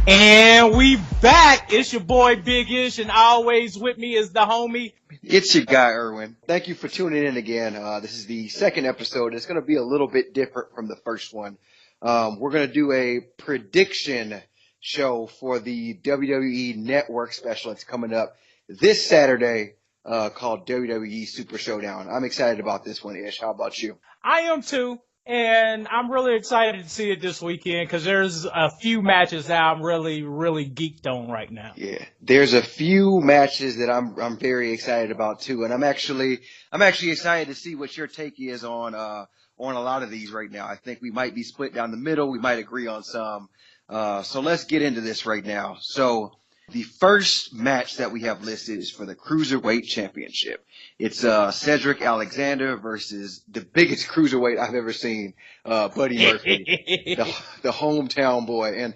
And we back. It's your boy Big Ish, and always with me is the homie. It's your guy, Irwin. Thank you for tuning in again. This is the second episode. It's going to be a little bit different from the first one. We're going to do a prediction show for the WWE Network special. It's coming up this Saturday called WWE Super Show-Down. I'm excited about this one, Ish. How about you? I am too. And I'm really excited to see it this weekend because there's a few matches that I'm really geeked on right now. Yeah, there's a few matches that I'm very excited about too, and I'm actually excited to see what your take is on a lot of these right now. I think we might be split down the middle. We might agree on some. So let's get into this right now. So the first match that we have listed is for the Cruiserweight Championship. It's Cedric Alexander versus the biggest cruiserweight I've ever seen, Buddy Murphy, the hometown boy. And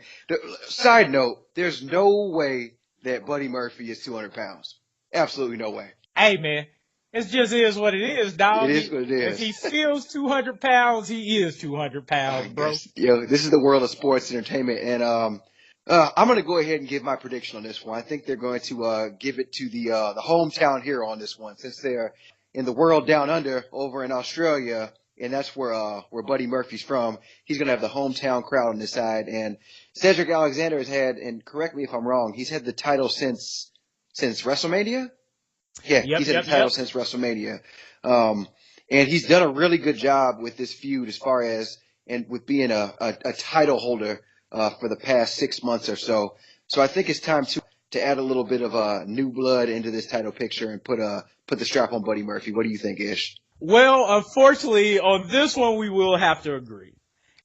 side note, there's no way that Buddy Murphy is 200 pounds. Absolutely no way. Hey, man. It just is what it is, dog. It is what it is. If he feels 200 pounds, he is 200 pounds, bro. This is the world of sports entertainment. And I'm going to go ahead and give my prediction on this one. I think they're going to give it to the hometown hero on this one, since they're in the world down under over in Australia, and that's where Buddy Murphy's from. He's going to have the hometown crowd on this side. And Cedric Alexander has had, and correct me if I'm wrong, he's had the title since WrestleMania? Yeah, he's had the title since WrestleMania. And he's done a really good job with this feud as far as, and with being a title holder for the past 6 months or so. So I think it's time to add a little bit of new blood into this title picture and put the strap on Buddy Murphy. What do you think, Ish? Well, unfortunately, on this one, we will have to agree.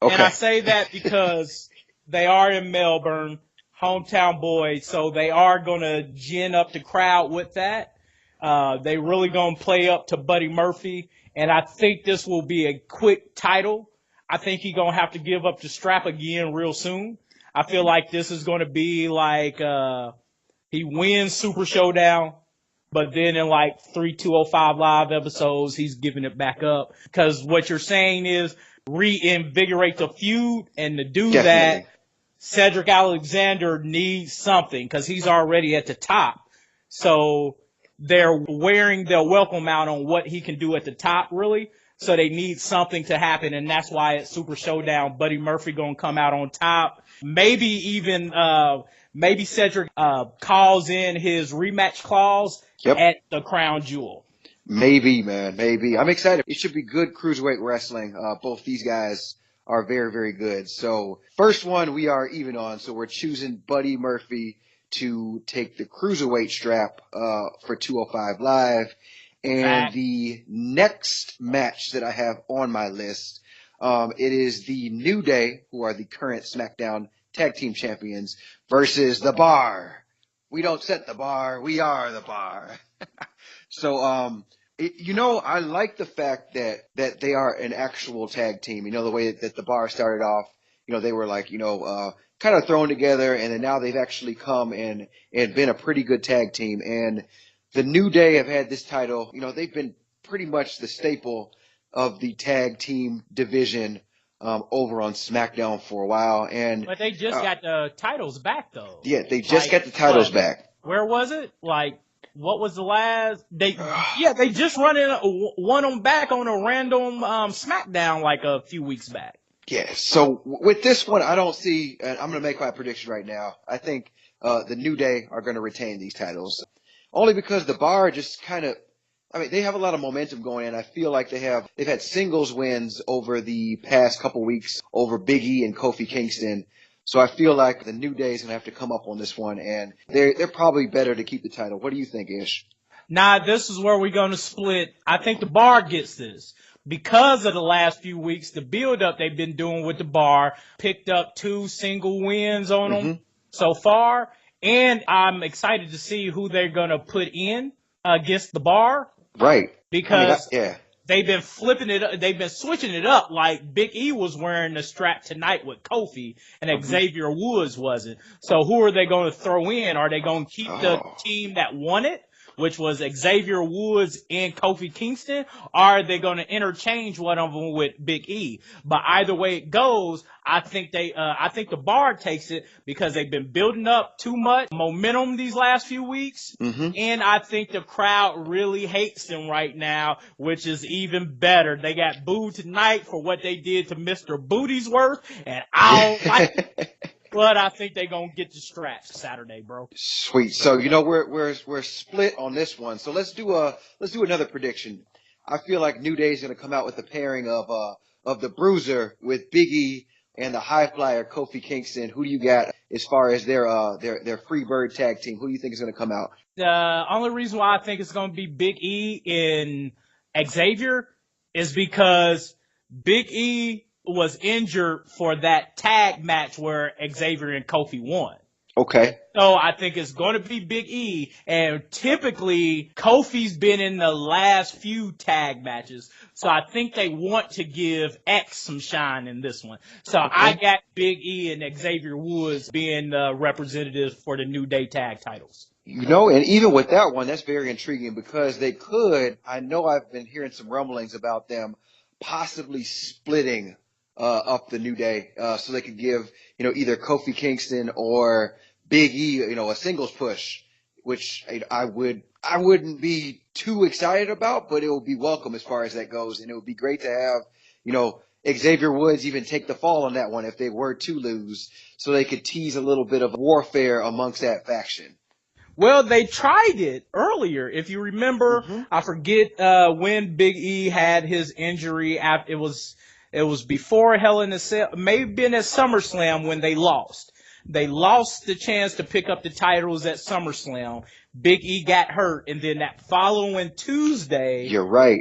Okay. And I say that because they are in Melbourne, hometown boys, so they are going to gin up the crowd with that. They really going to play up to Buddy Murphy, and I think this will be a quick title. I think he's going to have to give up the strap again real soon. I feel like this is going to be like he wins Super Showdown, but then in like 3 205 Live episodes, he's giving it back up. Because what you're saying is reinvigorate the feud, and to do that, Cedric Alexander needs something because he's already at the top. So they're wearing their welcome out on what he can do at the top, really. So they need something to happen, and that's why at Super Showdown, Buddy Murphy gonna come out on top. Maybe even maybe Cedric calls in his rematch clause at the Crown Jewel. Maybe, man, maybe. I'm excited. It should be good cruiserweight wrestling. Both these guys are very, very good. So first one we are even on. So we're choosing Buddy Murphy to take the cruiserweight strap for 205 Live. And the next match that I have on my list, it is the New Day, who are the current SmackDown Tag Team Champions, versus The Bar. We don't set the bar, we are the bar. So, I like the fact that they are an actual tag team. You know, the way that The Bar started off, they were like, kind of thrown together, and then now they've actually come and been a pretty good tag team. And the New Day have had this title. They've been pretty much the staple of the tag team division over on SmackDown for a while. But they just got the titles back, though. Yeah, they just got the titles back. Where was it? What was the last? They just won them back on a random SmackDown like a few weeks back. Yeah, so with this one, I don't see, and I'm going to make my prediction right now. I think the New Day are going to retain these titles. Only because The Bar just they have a lot of momentum going, and I feel like they've had singles wins over the past couple weeks over Big E and Kofi Kingston. So I feel like the New Day is going to have to come up on this one, and they're probably better to keep the title. What do you think, Ish? Nah, this is where we're going to split. I think The Bar gets this. Because of the last few weeks, the build-up they've been doing with The Bar, picked up 2 single wins on them so far. And I'm excited to see who they're going to put in against The Bar. Right. Because they've been flipping it up. They've been switching it up. Like Big E was wearing the strap tonight with Kofi, and Xavier Woods wasn't. So who are they going to throw in? Are they going to keep the team that won it which was Xavier Woods and Kofi Kingston, or are they going to interchange one of them with Big E? But either way it goes, I think the bar takes it because they've been building up too much momentum these last few weeks. Mm-hmm. And I think the crowd really hates them right now, which is even better. They got booed tonight for what they did to Mr. Bootiesworth, and I don't like it. But I think they're gonna get the straps Saturday, bro. Sweet. So we're split on this one. So let's do another prediction. I feel like New Day's gonna come out with the pairing of the Bruiser with Big E and the High Flyer Kofi Kingston. Who do you got as far as their Freebird tag team? Who do you think is gonna come out? The only reason why I think it's gonna be Big E and Xavier is because Big E was injured for that tag match where Xavier and Kofi won. Okay. So I think it's going to be Big E, and typically Kofi's been in the last few tag matches, so I think they want to give X some shine in this one. So okay. I got Big E and Xavier Woods being the representatives for the New Day tag titles. And even with that one, that's very intriguing because they could, I know I've been hearing some rumblings about them possibly splitting up the New Day, so they could give, either Kofi Kingston or Big E, a singles push, which I wouldn't be too excited about, but it would be welcome as far as that goes. And it would be great to have, Xavier Woods even take the fall on that one if they were to lose, so they could tease a little bit of warfare amongst that faction. Well, they tried it earlier. If you remember, mm-hmm. I forget when Big E had his injury. It was before Hell in a Cell, maybe been at SummerSlam when they lost. They lost the chance to pick up the titles at SummerSlam. Big E got hurt, and then that following Tuesday. You're right.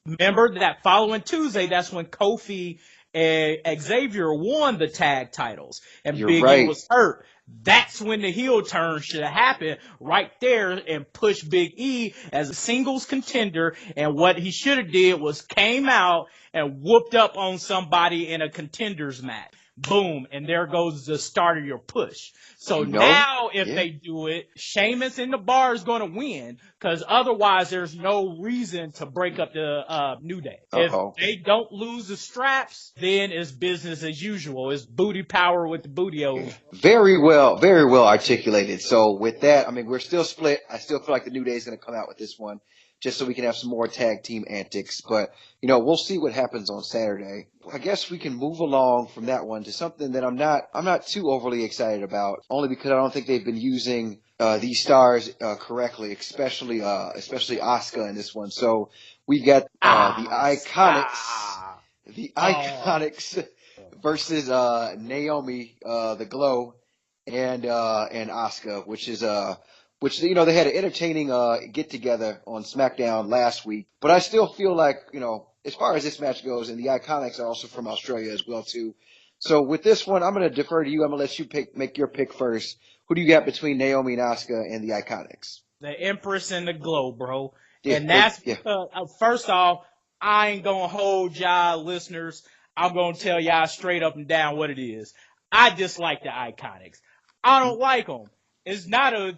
Remember that following Tuesday, that's when Kofi and Xavier won the tag titles, and You're Big right. E was hurt. That's when the heel turn should have happened right there and push Big E as a singles contender. And what he should have did was came out and whooped up on somebody in a contenders match. Boom. And there goes the start of your push. So now if they do it, Sheamus in the bar is going to win because otherwise there's no reason to break up the New Day. Uh-oh. If they don't lose the straps, then it's business as usual. It's booty power with the booty-os. Very well articulated. So with that, we're still split. I still feel like the New Day is going to come out with this one just so we can have some more tag team antics. But, we'll see what happens on Saturday. I guess we can move along from that one to something that I'm not too overly excited about, only because I don't think they've been using these stars correctly, especially Asuka in this one. So we've got the Iconics versus Naomi, the Glow, and Asuka, which they had an entertaining get together on SmackDown last week. But I still feel like, as far as this match goes, and the Iconics are also from Australia as well too. So with this one, I'm going to defer to you. I'm going to let you make your pick first. Who do you got between Naomi and Asuka and the Iconics? The Empress and the Glow, bro. And that's first off, I ain't going to hold y'all listeners. I'm going to tell y'all straight up and down what it is. I dislike the Iconics. I don't like them. It's not a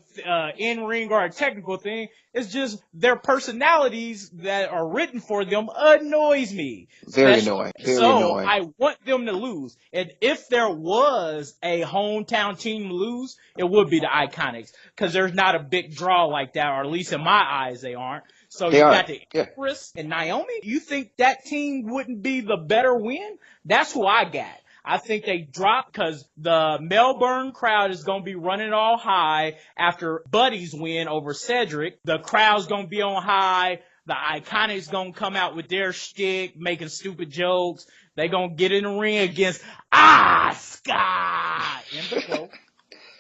in-ring or a technical thing. It's just their personalities that are written for them annoys me. Very annoying. I want them to lose. And if there was a hometown team to lose, it would be the Iconics. Because there's not a big draw like that, or at least in my eyes they aren't. So you got the Empress and Naomi. You think that team wouldn't be the better win? That's who I got. I think they dropped because the Melbourne crowd is going to be running all high after Buddy's win over Cedric. The crowd's going to be on high. The Iconics going to come out with their shtick, making stupid jokes. They going to get in the ring against Asuka.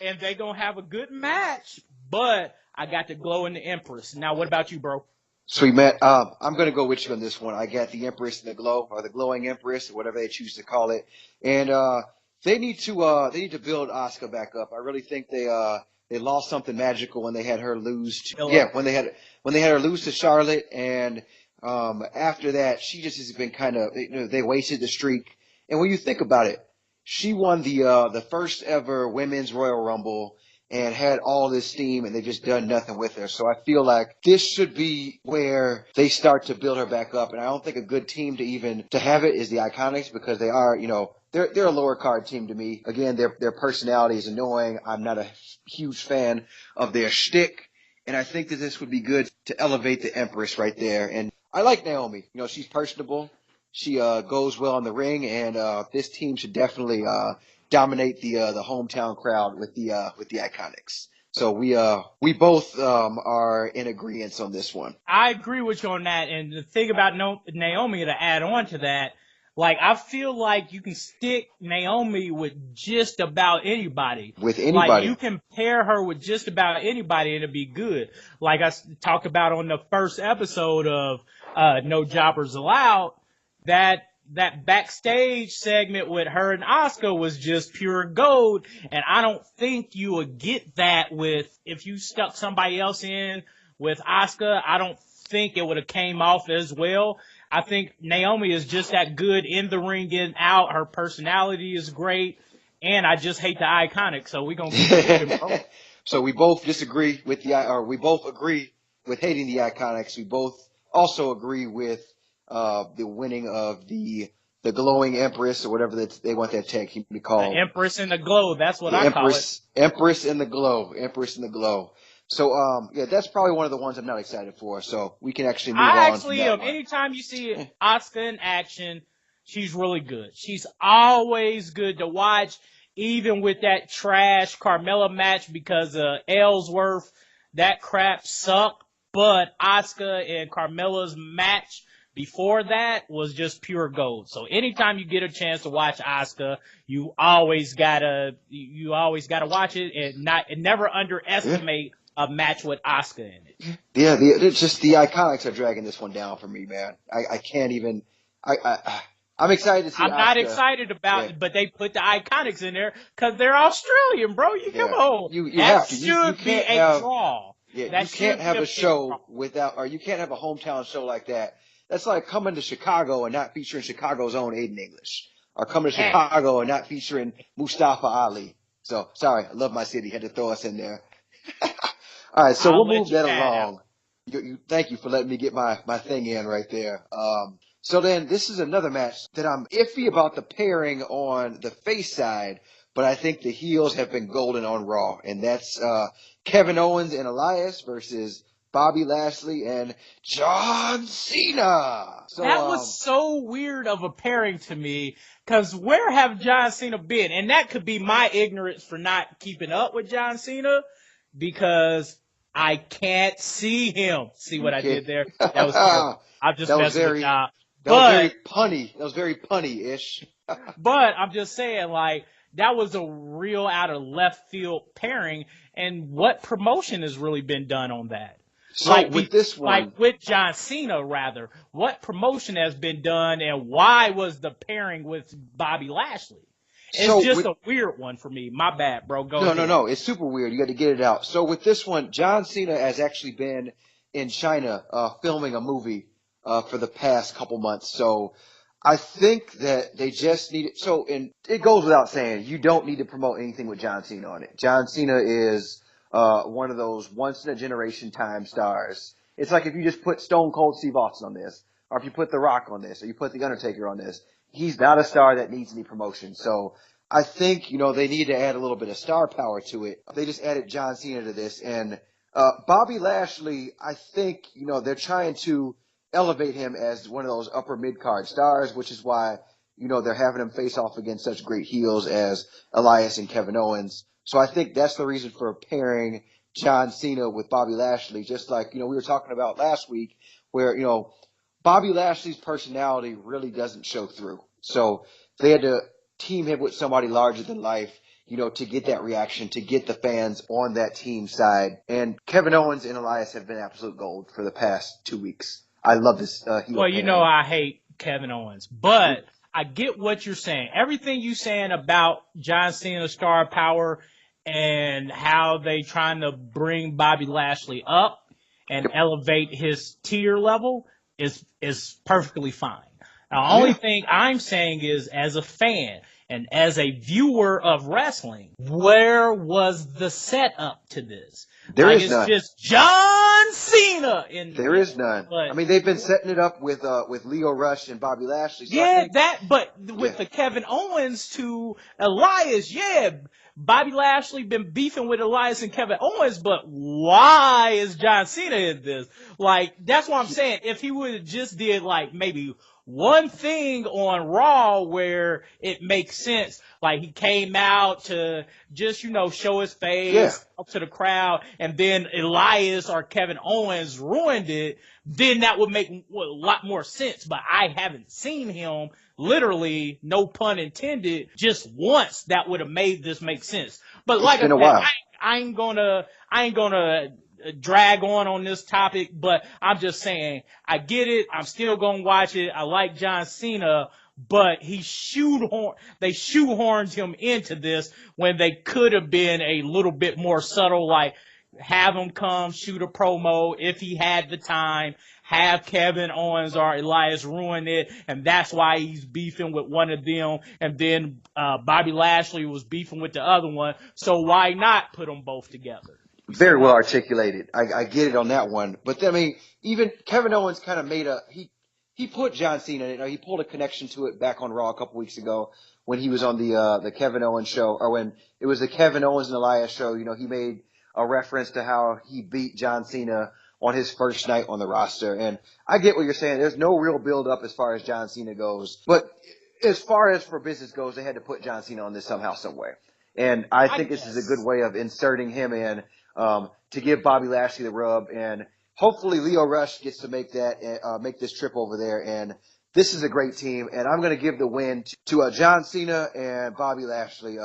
And they going to have a good match. But I got the Glow and the Empress. Now, what about you, bro? Sweet, Matt. I'm going to go with you on this one. I got the Empress and the Glow, or the Glowing Empress, or whatever they choose to call it. And they need to build Asuka back up. I really think they lost something magical when they had her lose. When they had her lose to Charlotte, and after that, she just has been kind of they wasted the streak. And when you think about it, she won the first ever Women's Royal Rumble, and had all this steam, and they've just done nothing with her. So I feel like this should be where they start to build her back up. And I don't think a good team to have it is the Iconics, because they are, they're a lower card team to me. Again, their personality is annoying. I'm not a huge fan of their shtick, and I think that this would be good to elevate the Empress right there. And I like Naomi. She's personable. She goes well in the ring, and this team should definitely dominate the hometown crowd with the Iconics. So we both are in agreement on this one. I agree with you on that. And the thing about Naomi, to add on to that, like, I feel like you can stick Naomi with just about anybody. With anybody. Like, you can pair her with just about anybody and it'll be good. Like I talked about on the first episode of No Jobbers Allowed, that backstage segment with her and Asuka was just pure gold. And I don't think you would get that if you stuck somebody else in with Asuka. I don't think it would have came off as well. I think Naomi is just that good in the ring, getting out. Her personality is great. And I just hate the Iconics. So we're going to keep moving, bro. So we both disagree with we both agree with hating the Iconics. We both also agree with the winning of the glowing Empress, or whatever they want that tag team to be called. The Empress in the Glow. That's what I call it. Empress in the Glow. Empress in the Glow. So, that's probably one of the ones I'm not excited for. So we can actually move on. I actually am. Anytime you see Asuka in action, she's really good. She's always good to watch, even with that trash Carmella match because of Ellsworth. That crap sucked. But Asuka and Carmella's match before that was just pure gold. So anytime you get a chance to watch Asuka, you always gotta watch it and never underestimate a match with Asuka in it. Yeah, it's just the Iconics are dragging this one down for me, man. I can't even. I'm excited to see. I'm not excited about it, but they put the Iconics in there because they're Australian, bro. Come on. You that have to. should be a draw. Yeah, you can't have a show or you can't have a hometown show like that. That's like coming to Chicago and not featuring Chicago's own Aiden English, or coming to Chicago and not featuring Mustafa Ali. So, sorry, I love my city. Had to throw us in there. All right, so we'll move that along. Thank you for letting me get my thing in right there. So then this is another match that I'm iffy about the pairing on the face side, but I think the heels have been golden on Raw, and that's Kevin Owens and Elias versus Bobby Lashley and John Cena. So, that was so weird of a pairing to me, because where have John Cena been? And that could be my ignorance for not keeping up with John Cena, because I can't see him. See what I did there? That was terrible. I'm just messing with y'all. That was very punny. That was very punny-ish. But I'm just saying, like, that was a real out of left field pairing. And what promotion has really been done on that? So with this one, like with John Cena, rather, what promotion has been done, and why was the pairing with Bobby Lashley? It's just a weird one for me. My bad, bro. Go ahead. No. It's super weird. You got to get it out. So with this one, John Cena has actually been in China filming a movie for the past couple months. So I think that they just need it. So, and it goes without saying, you don't need to promote anything with John Cena on it. John Cena is one of those once-in-a-generation time stars. It's like if you just put Stone Cold Steve Austin on this, or if you put The Rock on this, or you put The Undertaker on this. He's not a star that needs any promotion. So I think, they need to add a little bit of star power to it. They just added John Cena to this. And Bobby Lashley, I think, they're trying to elevate him as one of those upper mid-card stars, which is why, they're having him face off against such great heels as Elias and Kevin Owens. So I think that's the reason for pairing John Cena with Bobby Lashley, just like, we were talking about last week, where, Bobby Lashley's personality really doesn't show through. So they had to team him with somebody larger than life, to get that reaction, to get the fans on that team side. And Kevin Owens and Elias have been absolute gold for the past 2 weeks. I love this. Well, I hate Kevin Owens, but I get what you're saying. Everything you're saying about John Cena's star power and how they trying to bring Bobby Lashley up and elevate his tier level is perfectly fine. The only thing I'm saying is, as a fan, And as a viewer of wrestling, where was the setup to this? There is it's none. Just John Cena in there is none. But, I mean, they've been setting it up with Leo Rush and Bobby Lashley. So yeah, but with the Kevin Owens to Elias, Bobby Lashley been beefing with Elias and Kevin Owens, but why is John Cena in this? Like, that's what I'm saying. If he would have just did like maybe one thing on Raw where it makes sense, like he came out to just, show his face, talk to the crowd, and then Elias or Kevin Owens ruined it, then that would make a lot more sense. But I haven't seen him, literally, no pun intended, just once that would have made this make sense. But like I said, I ain't gonna drag on this topic, but I'm just saying, I get it. I'm still gonna watch it. I like John Cena, but they shoehorned him into this when they could have been a little bit more subtle, like have him come shoot a promo if he had the time, have Kevin Owens or Elias ruin it, and that's why he's beefing with one of them, and then Bobby Lashley was beefing with the other one, so why not put them both together? Very well articulated. I get it on that one. But, I mean, even Kevin Owens kind of made he put John Cena in it. He pulled a connection to it back on Raw a couple weeks ago when he was on the Kevin Owens show, or when it was the Kevin Owens and Elias show. He made a reference to how he beat John Cena on his first night on the roster. And I get what you're saying. There's no real build up as far as John Cena goes. But as far as for business goes, they had to put John Cena on this somehow, some way. And I think this is a good way of inserting him in. To give Bobby Lashley the rub, and hopefully Leo Rush gets to make this trip over there. And this is a great team, and I'm going to give the win to John Cena and Bobby Lashley,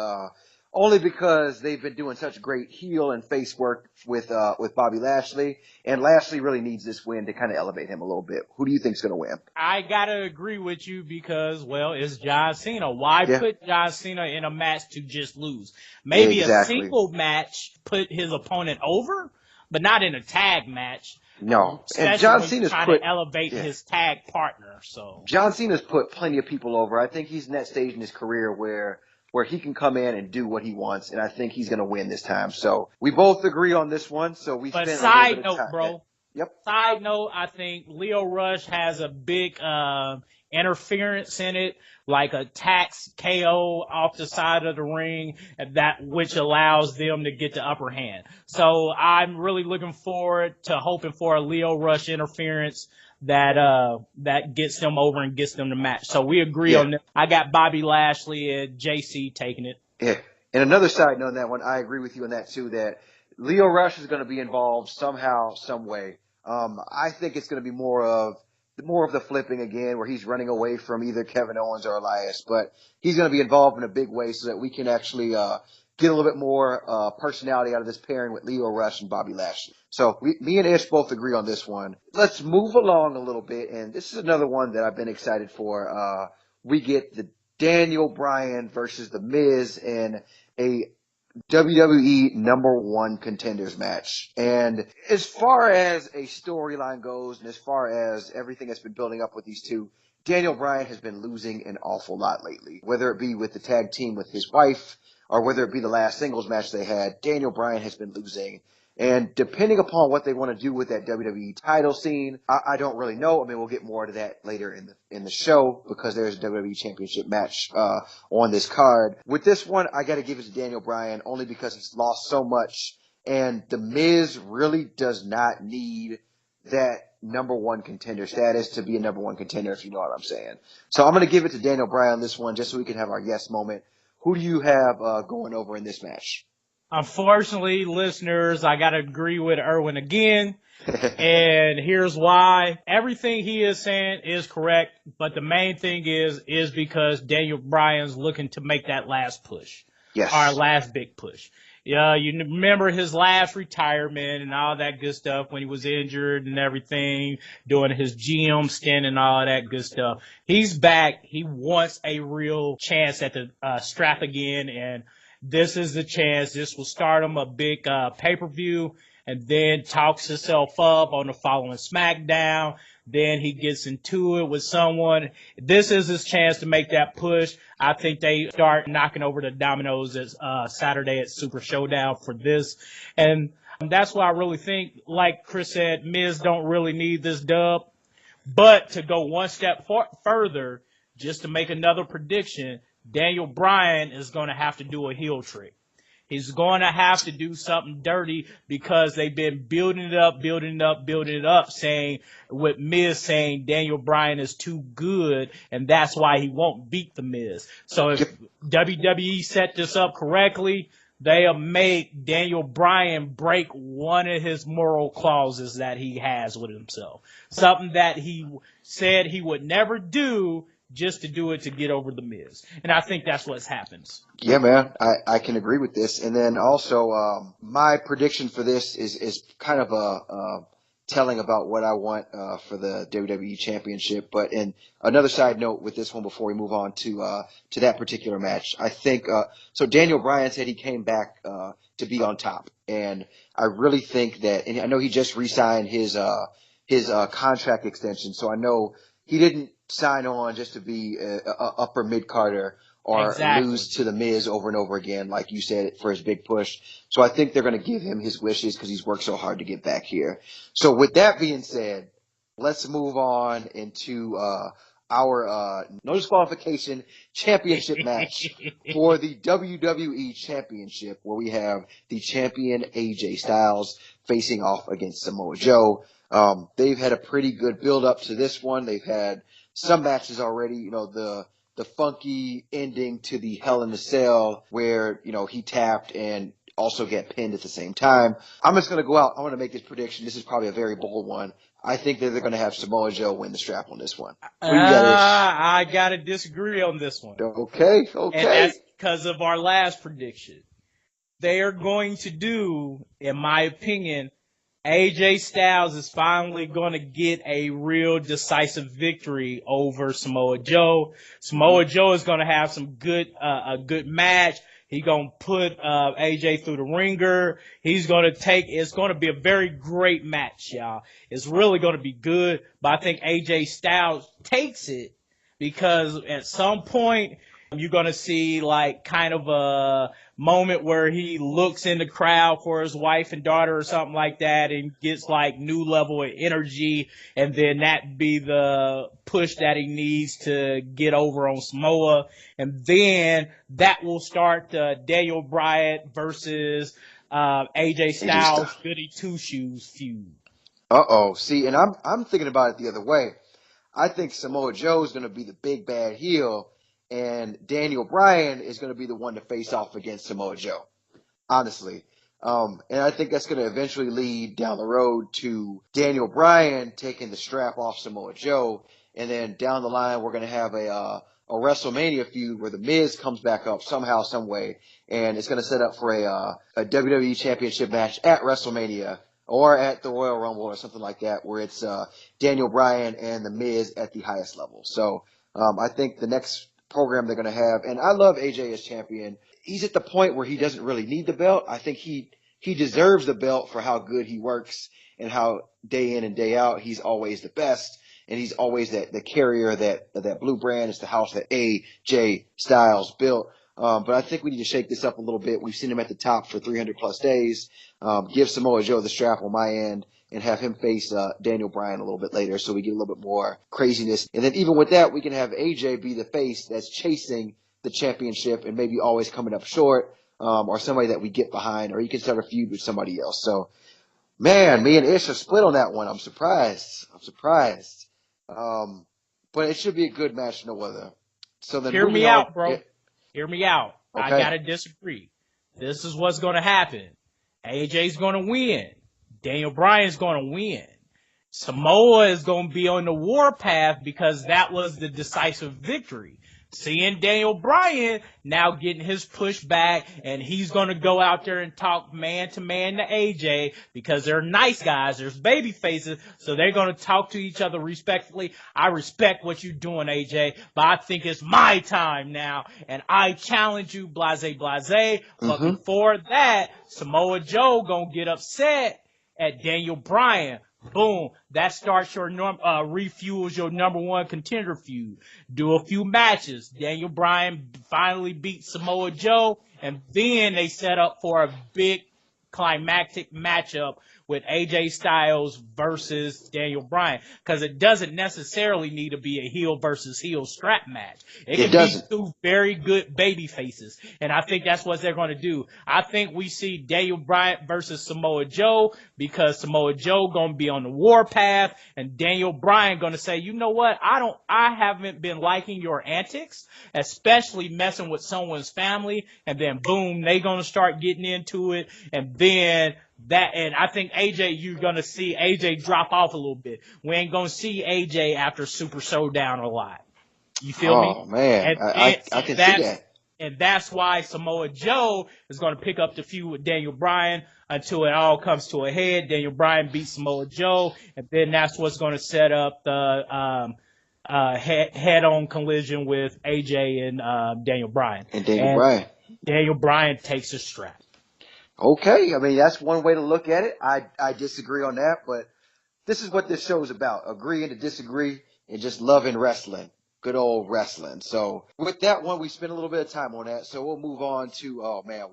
only because they've been doing such great heel and face work with Bobby Lashley, and Lashley really needs this win to kind of elevate him a little bit. Who do you think's going to win? I gotta agree with you because, it's John Cena. Why put John Cena in a match to just lose? Maybe a single match put his opponent over, but not in a tag match. No, and John Cena's trying to elevate his tag partner. So John Cena's put plenty of people over. I think he's in that stage in his career where he can come in and do what he wants, and I think he's going to win this time. So we both agree on this one. So we. But side note, bro. Yep. Side note, I think Leo Rush has a big interference in it, like a tax KO off the side of the ring, which allows them to get the upper hand. So I'm really looking forward to hoping for a Leo Rush interference that gets them over and gets them the match. So we agree on that. I got Bobby Lashley and JC taking it. Yeah. And another side note on that one, I agree with you on that too, that Leo Rush is going to be involved somehow, some way. I think it's going to be more of the flipping again, where he's running away from either Kevin Owens or Elias, but he's going to be involved in a big way so that we can actually get a little bit more personality out of this pairing with Leo Rush and Bobby Lashley. So me and Ish both agree on this one. Let's move along a little bit, and this is another one that I've been excited for. We get the Daniel Bryan versus The Miz in a WWE #1 contenders match. And as far as a storyline goes, and as far as everything that's been building up with these two, Daniel Bryan has been losing an awful lot lately. Whether it be with the tag team with his wife, or whether it be the last singles match they had, Daniel Bryan has been losing. And depending upon what they want to do with that WWE title scene, I don't really know. I mean, we'll get more to that later in the show, because there's a WWE Championship match on this card. With this one, I got to give it to Daniel Bryan, only because he's lost so much, and The Miz really does not need that #1 contender status to be a #1 contender, if you know what I'm saying. So I'm going to give it to Daniel Bryan on this one, just so we can have our yes moment. Who do you have going over in this match? Unfortunately, listeners, I got to agree with Irwin again. And here's why. Everything he is saying is correct, but the main thing is because Daniel Bryan's looking to make that last push. Yes. Our last big push. Yeah, you remember his last retirement and all that good stuff when he was injured and everything, doing his GM stint and all that good stuff. He's back. He wants a real chance at the strap again, and this is the chance. This will start him a big pay-per-view, and then talks himself up on the following SmackDown. Then he gets into it with someone. This is his chance to make that push. I think they start knocking over the dominoes Saturday at Super Showdown for this. And that's why I really think, like Chris said, Miz don't really need this dub. But to go one step further, just to make another prediction, Daniel Bryan is going to have to do a heel trick. He's going to have to do something dirty because they've been building it up, saying, with Miz saying Daniel Bryan is too good, and that's why he won't beat the Miz. So if WWE set this up correctly, they'll make Daniel Bryan break one of his moral clauses that he has with himself. Something that he said he would never do, just to do it to get over the Miz. And I think that's what happens. Yeah, man, I can agree with this. And then also, my prediction for this is kind of a telling about what I want for the WWE Championship. But in another side note with this one before we move on to that particular match, I think so Daniel Bryan said he came back to be on top. And I really think that, and I know he just re-signed his contract extension, so I know he didn't sign on just to be a upper mid-carder or lose to the Miz over and over again, like you said, for his big push. So I think they're going to give him his wishes because he's worked so hard to get back here. So with that being said, let's move on into our no disqualification championship match for the WWE Championship, where we have the champion AJ Styles facing off against Samoa Joe. They've had a pretty good build up to this one. They've had some matches already, you know, the funky ending to the Hell in a Cell where, you know, he tapped and also get pinned at the same time. I'm just going to go out. I want to make this prediction. This is probably a very bold one. I think that they're going to have Samoa Joe win the strap on this one. I got to disagree on this one. Okay. And that's because of our last prediction. They are going to do, in my opinion, AJ Styles is finally going to get a real decisive victory over Samoa Joe. Samoa Joe is going to have a good match. He's going to put AJ through the ringer. It's going to be a very great match, y'all. It's really going to be good, but I think AJ Styles takes it because at some point you're going to see like kind of a moment where he looks in the crowd for his wife and daughter or something like that and gets like new level of energy, and then that be the push that he needs to get over on Samoa, and then that will start the Daniel Bryan versus AJ Styles Goody Two Shoes feud. See, and I'm thinking about it the other way. I think Samoa Joe is going to be the big bad heel, and Daniel Bryan is going to be the one to face off against Samoa Joe, honestly. And I think that's going to eventually lead down the road to Daniel Bryan taking the strap off Samoa Joe. And then down the line, we're going to have a WrestleMania feud where The Miz comes back up somehow, some way. And it's going to set up for a WWE Championship match at WrestleMania or at the Royal Rumble or something like that, where it's Daniel Bryan and The Miz at the highest level. So I think the next program they're going to have, and I love AJ as champion. He's at the point where he doesn't really need the belt. I think he deserves the belt for how good he works and how day in and day out he's always the best, and he's always the carrier that blue brand is the house that AJ Styles built. But I think we need to shake this up a little bit. We've seen him at the top for 300 plus days. Give Samoa Joe the strap on my end and have him face Daniel Bryan a little bit later, so we get a little bit more craziness. And then even with that, we can have AJ be the face that's chasing the championship and maybe always coming up short, or somebody that we get behind, or he can start a feud with somebody else. So, man, me and Ish are split on that one. I'm surprised. But it should be a good match, no other. So then Hear me out, bro. Hear me out. Okay. I gotta disagree. This is what's gonna happen. AJ's gonna win. Daniel Bryan's gonna win. Samoa is gonna be on the warpath because that was the decisive victory. Seeing Daniel Bryan now getting his push back, and he's going to go out there and talk man to man to AJ because they're nice guys. There's baby faces, so they're going to talk to each other respectfully. I respect what you're doing, AJ, but I think it's my time now, and I challenge you, blase, blase. But before that, Samoa Joe going to get upset at Daniel Bryan, Boom. That starts your refuels your number one contender feud. Do a few matches. Daniel Bryan finally beat Samoa Joe, and then they set up for a big climactic matchup with AJ Styles versus Daniel Bryan, because it doesn't necessarily need to be a heel versus heel strap match. It can be two very good baby faces, and I think that's what they're going to do. I think we see Daniel Bryan versus Samoa Joe, because Samoa Joe going to be on the warpath, and Daniel Bryan going to say, you know what, I haven't been liking your antics, especially messing with someone's family, and then boom, they going to start getting into it, and then and I think AJ, you're going to see AJ drop off a little bit. We ain't going to see AJ after Super Showdown a lot. You feel me? Oh, man. I can see that. And that's why Samoa Joe is going to pick up the feud with Daniel Bryan until it all comes to a head. Daniel Bryan beats Samoa Joe, and then that's what's going to set up the head-on collision with AJ and Daniel Bryan. And Bryan. Daniel Bryan takes a strap. Okay, I mean, that's one way to look at it. I disagree on that, but this is what this show is about, agreeing to disagree and just loving wrestling, good old wrestling. So with that one, we spent a little bit of time on that, so we'll move on to,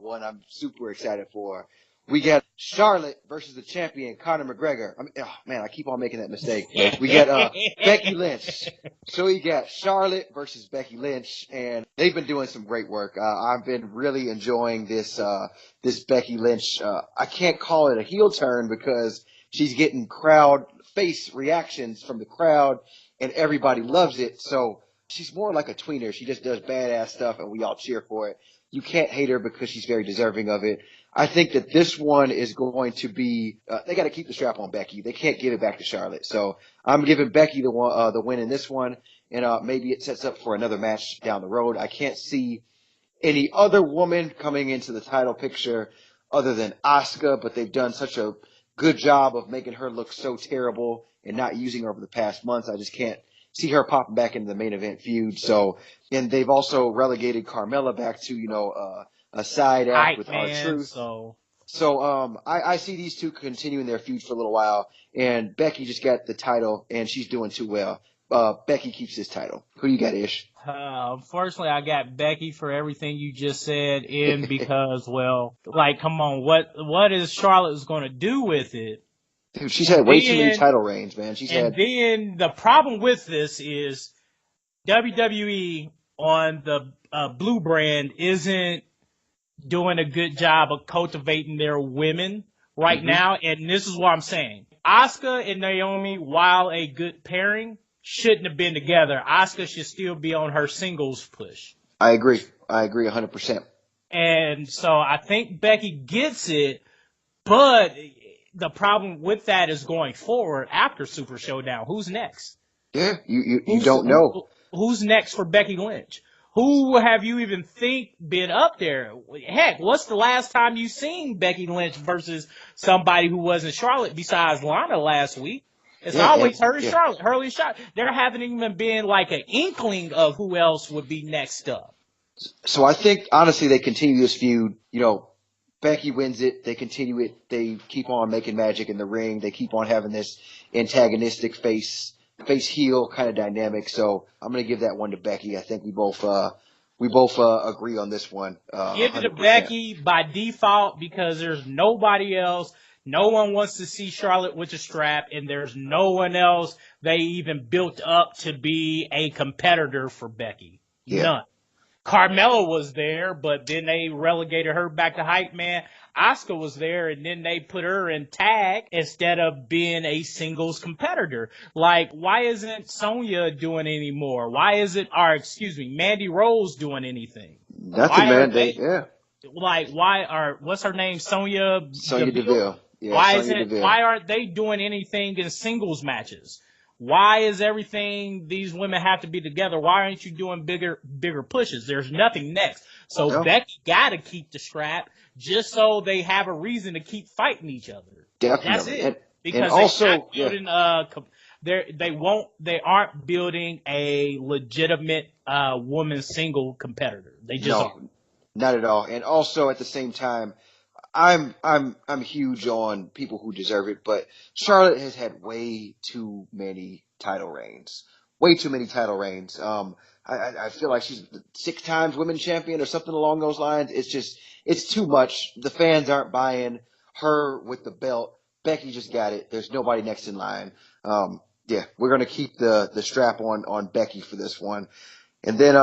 one I'm super excited for. We got Charlotte versus the champion, Conor McGregor. I keep on making that mistake. We got Becky Lynch. So we got Charlotte versus Becky Lynch, and they've been doing some great work. I've been really enjoying this Becky Lynch. I can't call it a heel turn because she's getting crowd face reactions from the crowd, and everybody loves it. So she's more like a tweener. She just does badass stuff, and we all cheer for it. You can't hate her because she's very deserving of it. I think that this one is going to be they got to keep the strap on Becky. They can't give it back to Charlotte. So I'm giving Becky the win in this one, and maybe it sets up for another match down the road. I can't see any other woman coming into the title picture other than Asuka, but they've done such a good job of making her look so terrible and not using her over the past months. I just can't see her popping back into the main event feud. So, and they've also relegated Carmella back to, a side act with R-Truth. So I see these two continuing their feud for a little while, and Becky just got the title, and she's doing too well. Becky keeps this title. Who do you got, Ish? Unfortunately, I got Becky for everything you just said, because, come on, what is Charlotte going to do with it? Dude, she's had way too many title reigns, man. Then the problem with this is WWE on the Blue brand isn't doing a good job of cultivating their women right now, and this is what I'm saying. Asuka and Naomi, while a good pairing, shouldn't have been together. Asuka should still be on her singles push. I agree 100%. And so I think Becky gets it, but the problem with that is going forward after Super Showdown. Who's next? Yeah, you don't know. Who's next for Becky Lynch? Who have you even been up there? Heck, what's the last time you seen Becky Lynch versus somebody who wasn't Charlotte besides Lana last week? It's always her and Charlotte. There haven't even been like an inkling of who else would be next up. So I think, honestly, they continue this feud. Becky wins it. They continue it. They keep on making magic in the ring. They keep on having this antagonistic face heel kind of dynamic. So I'm going to give that one to Becky. I think we both agree on this one. Give it to Becky by default because there's nobody else. No one wants to see Charlotte with a strap, and there's no one else they even built up to be a competitor for Becky. Yeah. None. Carmella was there, but then they relegated her back to hype man. Asuka was there, and then they put her in tag instead of being a singles competitor. Like, why isn't Sonya doing any more? Why isn't, Mandy Rose doing anything? Nothing, man. What's her name? Sonya Deville. Yeah, why aren't they doing anything in singles matches? Why is everything these women have to be together? Why aren't you doing bigger pushes? There's nothing next. So Becky got to keep the strap just so they have a reason to keep fighting each other. Definitely. That's it. Because they aren't building a legitimate women's single competitor. They just aren't. Not at all. And also at the same time, I'm huge on people who deserve it, but Charlotte has had way too many title reigns. Way too many title reigns. I feel like she's 6 times women's champion or something along those lines. It's too much. The fans aren't buying her with the belt. Becky just got it. There's nobody next in line. Yeah, we're going to keep the strap on Becky for this one. And then,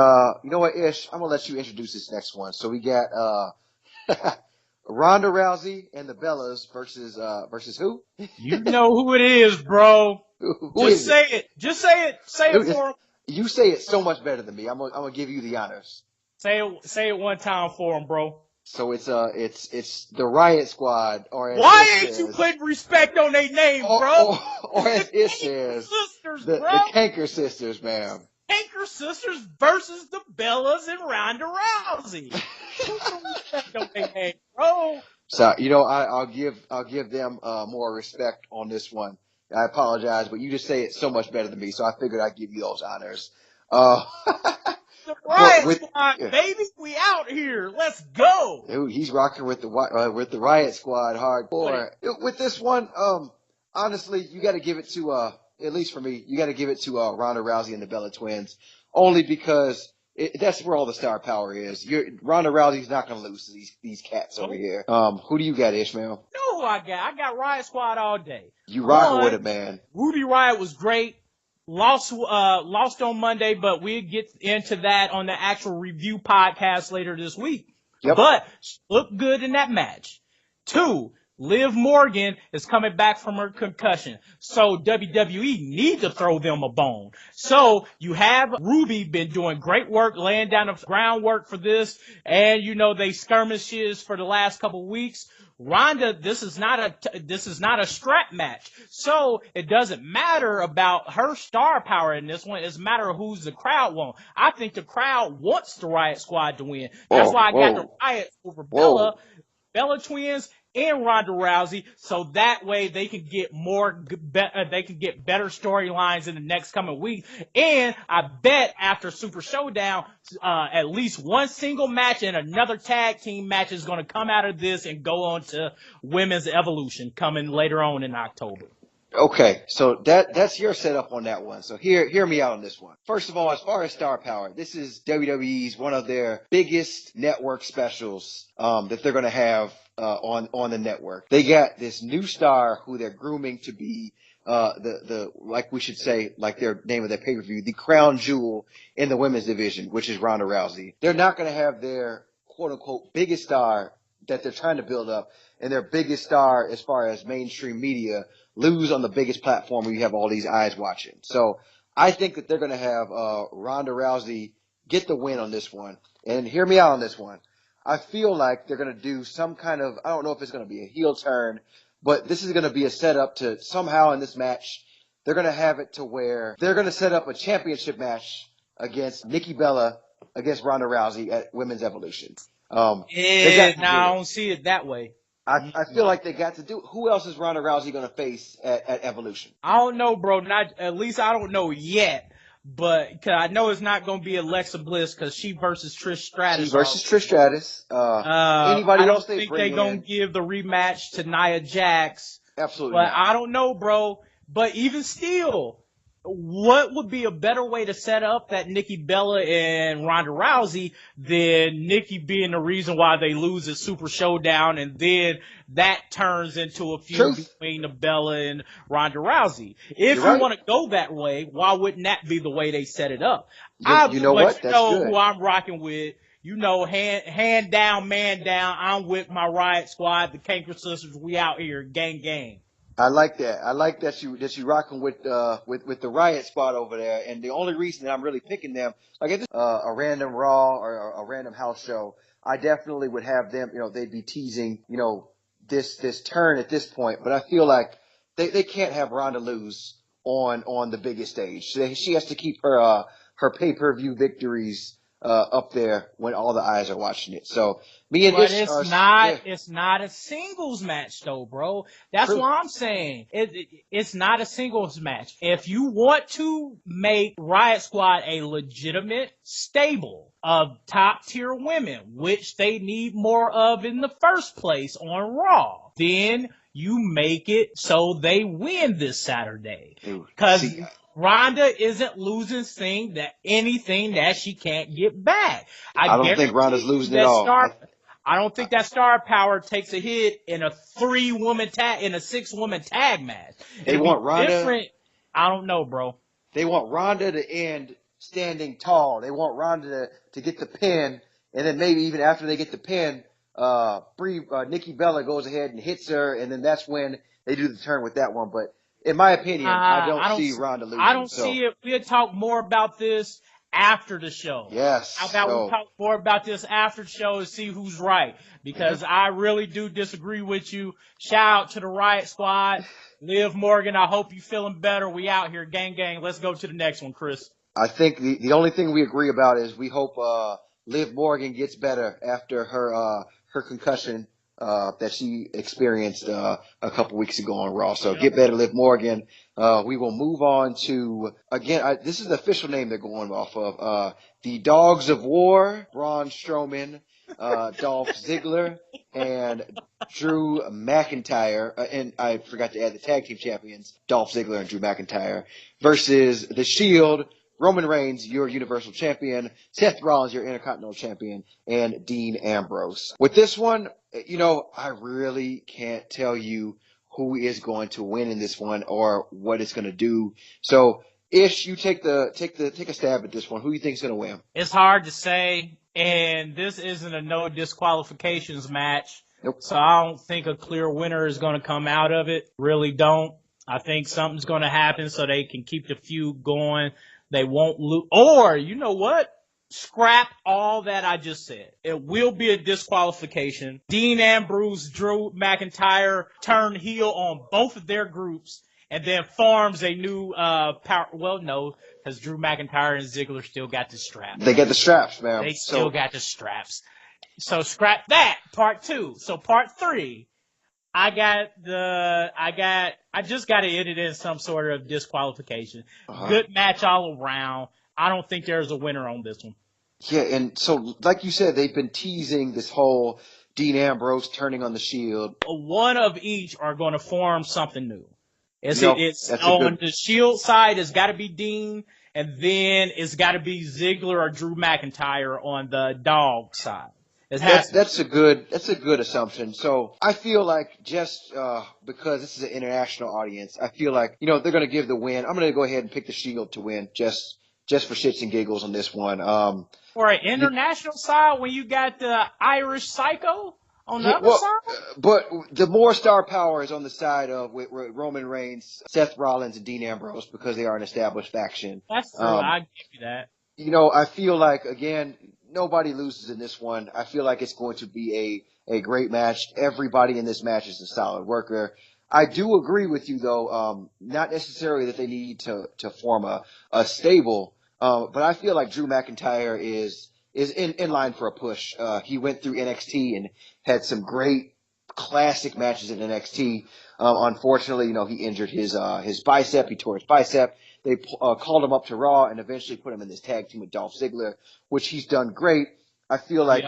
you know what, Ish? I'm going to let you introduce this next one. So we got, Ronda Rousey and the Bellas versus who? You know who it is, bro. Who Just is say it. Just say it. Say it for him. You say it so much better than me. I'm gonna give you the honors. Say it one time for him, bro. So it's the Riot Squad, or as why ain't you putting respect on their name, bro? Or as it says, the Canker Sisters, ma'am. Canker Sisters versus the Bellas and Ronda Rousey. Put some respect on their name, bro. So I'll give them more respect on this one. I apologize, but you just say it so much better than me, so I figured I'd give you those honors. The Riot Squad, baby, we out here. Let's go. Dude, he's rocking with the Riot Squad hardcore. With this one, honestly, you got to give it to at least for me, you got to give it to Ronda Rousey and the Bella Twins, only because that's where all the star power is. Ronda Rousey's not going to lose to these cats over here. Who do you got, Ishmael? No, I got Riot Squad all day. You rocking with it, man. Ruby Riott was great. Lost on Monday, but we'll get into that on the actual review podcast later this week. Yep. But looked good in that match. 2, Liv Morgan is coming back from her concussion. So WWE need to throw them a bone. So you have Ruby been doing great work, laying down the groundwork for this. And they skirmishes for the last couple of weeks. Ronda, this is not a strap match. So it doesn't matter about her star power in this one. It's a matter of who's the crowd want. I think the crowd wants the Riot Squad to win. That's why I got the Riot over Bella Twins and Ronda Rousey, so that way they can get better storylines in the next coming week. And I bet after Super Showdown, at least one single match and another tag team match is going to come out of this and go on to Women's Evolution coming later on in October. Okay, so that's your setup on that one. So hear me out on this one. First of all, as far as star power, this is WWE's one of their biggest network specials that they're going to have on the network. They got this new star who they're grooming to be like we should say, like their name of their pay-per-view, the crown jewel in the women's division, which is Ronda Rousey. They're not going to have their quote-unquote biggest star that they're trying to build up and their biggest star as far as mainstream media lose on the biggest platform where you have all these eyes watching. So I think that they're going to have Ronda Rousey get the win on this one. And hear me out on this one. I feel like they're going to do some kind of, I don't know if it's going to be a heel turn, but this is going to be a setup to somehow in this match, they're going to have it to where they're going to set up a championship match against Nikki Bella against Ronda Rousey at Women's Evolution. I don't see it that way. I feel like they got to do it. Who else is Ronda Rousey going to face at Evolution? I don't know, bro. At least I don't know yet. But cause I know it's not going to be Alexa Bliss because she versus Trish Stratus. She versus Trish Stratus. Anybody else they bring in? I don't think they're going to give the rematch to Nia Jax. Absolutely But not. I don't know, bro. But even still, what would be a better way to set up that Nikki Bella and Ronda Rousey than Nikki being the reason why they lose at Super Showdown, and then that turns into a feud between the Bella and Ronda Rousey. If you want to go that way, why wouldn't that be the way they set it up? You know what? That's good. Who I'm rocking with. Hand down, man down. I'm with my Riot Squad, the Canker Sisters. We out here, gang, gang. I like that. I like that you rocking with the Riot Squad over there. And the only reason that I'm really picking them, like if it's a random Raw or a random house show, I definitely would have them. They'd be teasing, this turn at this point. But I feel like they can't have Ronda lose on the biggest stage. She has to keep her pay-per-view victories up there when all the eyes are watching it. So me and But Ish are. it's not a singles match though, bro. That's True. what I'm saying. It's not a singles match. If you want to make Riot Squad a legitimate stable of top tier women, which they need more of in the first place on Raw, then you make it so they win this Saturday. Because Rhonda isn't losing anything that she can't get back. I don't think Rhonda's losing at all. I don't think that star power takes a hit in a 6-woman tag match. They want Rhonda. Different. I don't know, bro. They want Rhonda to end standing tall. They want Rhonda to get the pin, and then maybe even after they get the pin, Nikki Bella goes ahead and hits her, and then that's when they do the turn with that one. But in my opinion, I don't see Rhonda losing. I don't see it. We'll talk more about this after the show. Yes. How about we talk more about this after the show and see who's right? Because I really do disagree with you. Shout out to the Riot Squad. Liv Morgan, I hope you feeling better. We out here. Gang, gang. Let's go to the next one, Chris. I think the only thing we agree about is we hope Liv Morgan gets better after her concussion that she experienced a couple weeks ago on Raw. So get better, Liv Morgan. We will move on to, again, this is the official name they're going off of, the Dogs of War, Braun Strowman, Dolph Ziggler, and Drew McIntyre, and I forgot to add the tag team champions, Dolph Ziggler and Drew McIntyre, versus The Shield, Roman Reigns, your Universal Champion, Seth Rollins, your Intercontinental Champion, and Dean Ambrose. With this one, I really can't tell you who is going to win in this one or what it's going to do. So, Ish, you take a stab at this one. Who do you think is going to win? It's hard to say, and this isn't a no disqualifications match. Nope. So I don't think a clear winner is going to come out of it. Really don't. I think something's going to happen so they can keep the feud going. They won't lose. Or, you know what? Scrap all that I just said. It will be a disqualification. Dean Ambrose, Drew McIntyre turn heel on both of their groups and then forms a new power. Well, no, because Drew McIntyre and Ziggler still got the straps. They get the straps, man. They still got the straps. So scrap that, part 2. So part 3, I just got to edit in some sort of disqualification. Good match all around. I don't think there's a winner on this one. Yeah, and so, like you said, they've been teasing this whole Dean Ambrose turning on the Shield. One of each are going to form something new. It's on the Shield side, it's got to be Dean, and then it's got to be Ziggler or Drew McIntyre on the dog side. That's a good assumption. So I feel like just because this is an international audience, I feel like they're going to give the win. I'm going to go ahead and pick the Shield to win just for shits and giggles on this one. For an international side, when you got the Irish Psycho on the other side? But the more star power is on the side of with Roman Reigns, Seth Rollins, and Dean Ambrose because they are an established faction. That's true. I give you that. I feel like, again, nobody loses in this one. I feel like it's going to be a great match. Everybody in this match is a solid worker. I do agree with you, though, not necessarily that they need to form a stable, but I feel like Drew McIntyre is in line for a push. He went through NXT and had some great classic matches in NXT. Unfortunately, he injured his bicep. He tore his bicep. They called him up to Raw and eventually put him in this tag team with Dolph Ziggler, which he's done great. I feel like,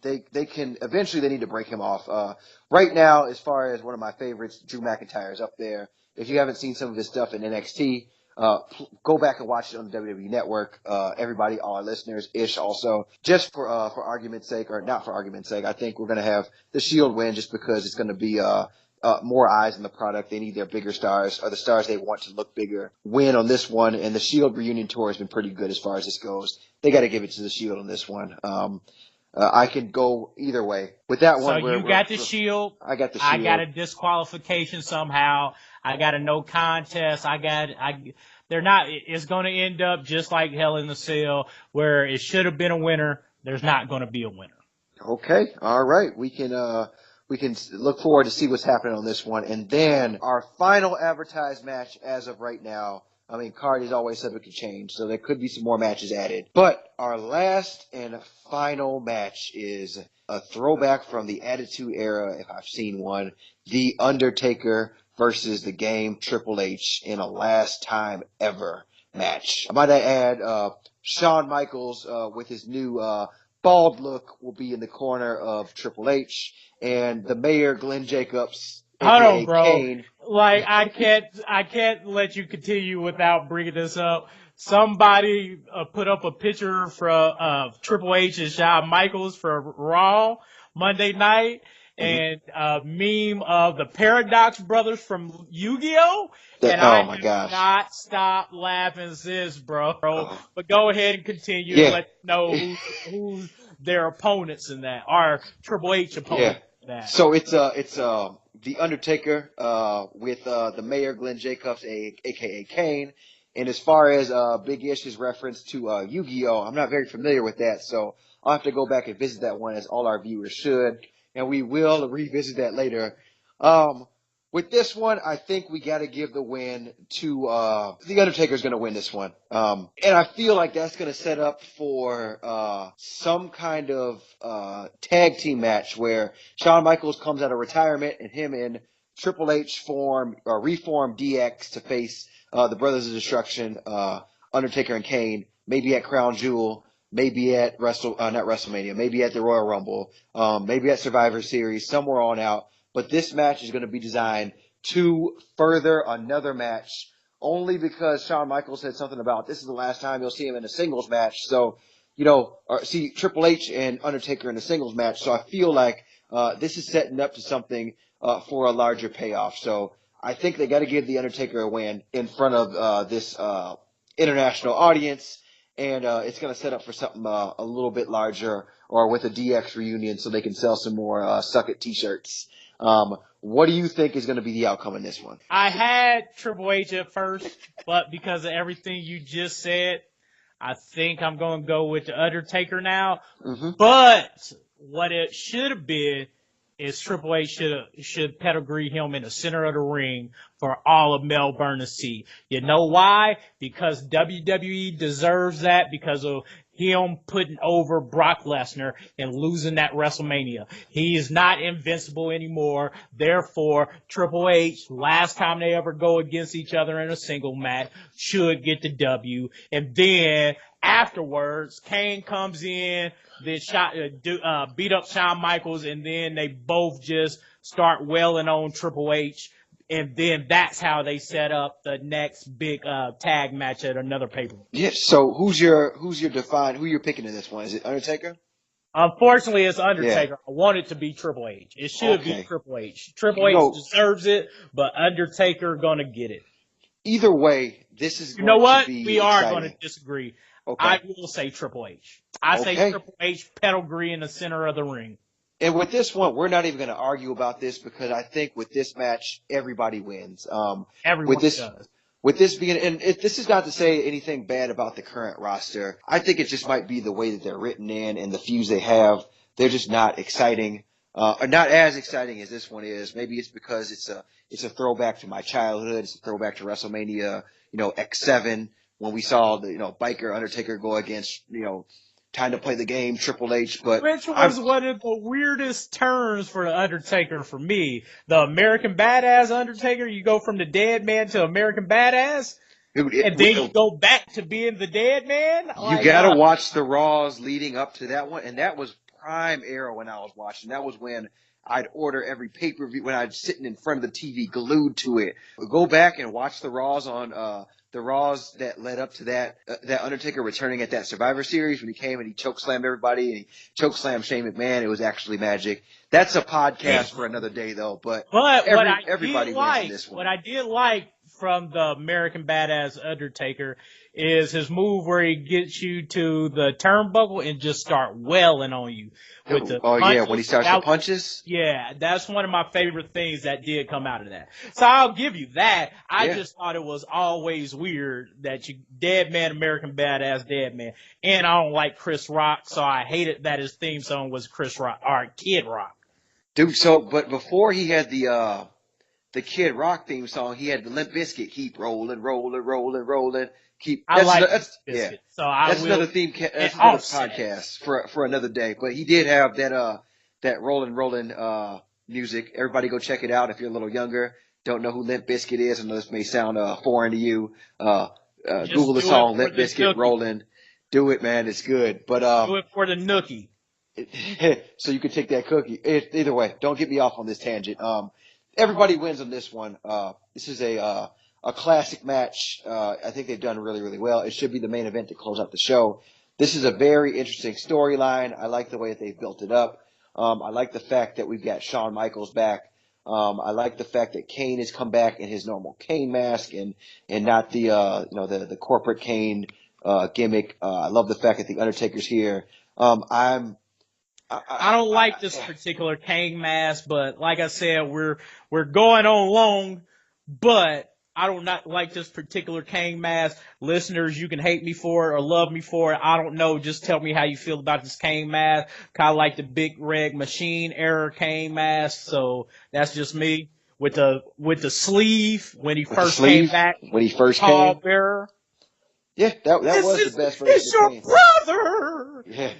they can, eventually they need to break him off. Right now, as far as one of my favorites, Drew McIntyre is up there. If you haven't seen some of his stuff in NXT, go back and watch it on the WWE Network. Everybody, all our listeners, Ish also, just for argument's sake, or not for argument's sake, I think we're going to have the Shield win just because it's going to be, more eyes on the product. They need their bigger stars, or the stars they want to look bigger, win on this one. And the Shield reunion tour has been pretty good as far as this goes. They got to give it to the Shield on this one. I can go either way with that one. So you got the Shield. I got the Shield. I got a disqualification somehow. I got a no contest. They're not. It's going to end up just like Hell in the Cell, where it should have been a winner. There's not going to be a winner. Okay. All right. We can look forward to see what's happening on this one. And then our final advertised match as of right now, I mean, card is always subject to change, so there could be some more matches added. But our last and final match is a throwback from the Attitude Era, if I've seen one. The Undertaker versus The Game, Triple H, in a last time ever match. I might add, Shawn Michaels, with his new, bald look, will be in the corner of Triple H, and the mayor, Glenn Jacobs, Hold aka on, bro. Kane. Like, I can't let you continue without bringing this up. Somebody put up a picture of Triple H and Shawn Michaels for Raw Monday night, and a meme of the Paradox Brothers from Yu-Gi-Oh! And I have not stopped laughing since, bro. But go ahead and continue and let know who's their opponents in that, or Triple H opponents in that. So it's The Undertaker with the mayor, Glenn Jacobs, aka Kane. And as far as Big Ish's reference to Yu-Gi-Oh!, I'm not very familiar with that, so I'll have to go back and visit that one, as all our viewers should. And we will revisit that later. With this one, I think we got to give the win to The Undertaker's going to win this one. And I feel like that's going to set up for some kind of tag team match where Shawn Michaels comes out of retirement and him and Triple H reform DX to face the Brothers of Destruction, Undertaker and Kane, maybe at Crown Jewel, maybe at not WrestleMania, maybe at the Royal Rumble, maybe at Survivor Series, somewhere on out. But this match is going to be designed to further another match, only because Shawn Michaels said something about this is the last time you'll see him in a singles match. So, see Triple H and Undertaker in a singles match. So I feel like this is setting up to something for a larger payoff. So I think they got to give The Undertaker a win in front of this international audience. And it's going to set up for something a little bit larger, or with a DX reunion, so they can sell some more Suck It t-shirts. What do you think is going to be the outcome in this one? I had Triple H at first, but because of everything you just said, I think I'm going to go with The Undertaker now. But what it should have been is Triple H should pedigree him in the center of the ring for all of Melbourne to see. You know why? Because WWE deserves that, because of him putting over Brock Lesnar and losing that WrestleMania. He is not invincible anymore. Therefore, Triple H, last time they ever go against each other in a single match, should get the W. And then afterwards, Kane comes in, then beat up Shawn Michaels, and then they both just start wailing on Triple H. And then that's how they set up the next big tag match at another pay-per-view. Yeah. So who you're picking in this one? Is it Undertaker? Unfortunately, it's Undertaker. Yeah. I want it to be Triple H. It should be Triple H. Triple H deserves it, but Undertaker gonna get it. Either way, this is going to be We are going to disagree. Okay. I will say Triple H. I say Triple H pedigree in the center of the ring. And with this one, we're not even going to argue about this, because I think with this match, everybody wins. Everyone does. With this being, and this is not to say anything bad about the current roster. I think it just might be the way that they're written in and the feuds they have. They're just not exciting, or not as exciting as this one is. Maybe it's because it's a throwback to my childhood. It's a throwback to WrestleMania, X7, when we saw the, Biker Undertaker go against, time to play the game, Triple H. But which was one of the weirdest turns for the Undertaker for me. The American Badass Undertaker, you go from the dead man to American Badass, and then you go back to being the dead man. You gotta watch the Raws leading up to that one, and that was prime era when I was watching. That was when I'd order every pay-per-view, when I'd sitting in front of the TV glued to it. Go back and watch the Raws on the Raws that led up to that Undertaker returning at that Survivor Series, when he came and he chokeslammed everybody and he chokeslammed Shane McMahon. It was actually magic. That's a podcast for another day, though. But everybody wins in this one. What I did like from the American Badass Undertaker is his move where he gets you to the turnbuckle and just start wailing on you with the punches. Yeah, when he starts the punches. Yeah, that's one of my favorite things that did come out of that. So I'll give you that. I just thought it was always weird that you dead man, American Badass, dead man. And I don't like Chris Rock, so I hated that his theme song was Chris Rock or Kid Rock. Dude, but before he had the the Kid Rock theme song, he had the Limp Bizkit, keep rolling, rolling, rolling, rolling. That's another theme. That's another podcast for another day. But he did have that rolling music. Everybody go check it out if you're a little younger. Don't know who Limp Bizkit is, and this may sound foreign to you. Google the song Limp Bizkit rolling. Do it, man. It's good. But do it for the nookie. So you can take that cookie. Either way, don't get me off on this tangent. Everybody wins on this one. This is a classic match. I think they've done really, really well. It should be the main event to close out the show. This is a very interesting storyline. I like the way that they've built it up. I like the fact that we've got Shawn Michaels back. I like the fact that Kane has come back in his normal Kane mask and not the corporate Kane gimmick. I love the fact that the Undertaker's here. I don't like this particular Kane mask, but like I said, we're going on long, but I do not like this particular Kane mask. Listeners, you can hate me for it or love me for it. I don't know. Just tell me how you feel about this Kane mask. Kind of like the Big Red Machine era Kane mask. So that's just me with the sleeve when he first came back. When he first came. Bearer. Yeah, that was the best version. It's your brother. Yeah.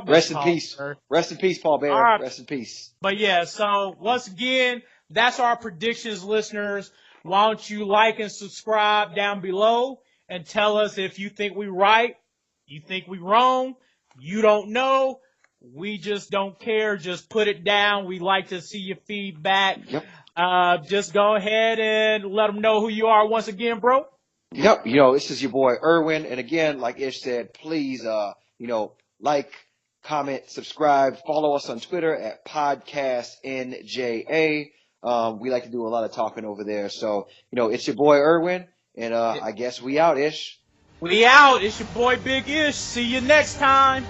Rest in peace. Rest in peace, Paul Bearer. Right. Rest in peace. But yeah, so once again, that's our predictions, listeners. Why don't you like and subscribe down below and tell us if you think we right, you think we wrong, you don't know. We just don't care. Just put it down. We like to see your feedback. Yep. Just go ahead and let them know who you are once again, bro. Yep. This is your boy Irwin. And again, like Ish said, please, like, comment, subscribe, follow us on Twitter at PodcastNJA. We like to do a lot of talking over there. So, it's your boy Irwin, and I guess we out, Ish. We out. It's your boy Big Ish. See you next time.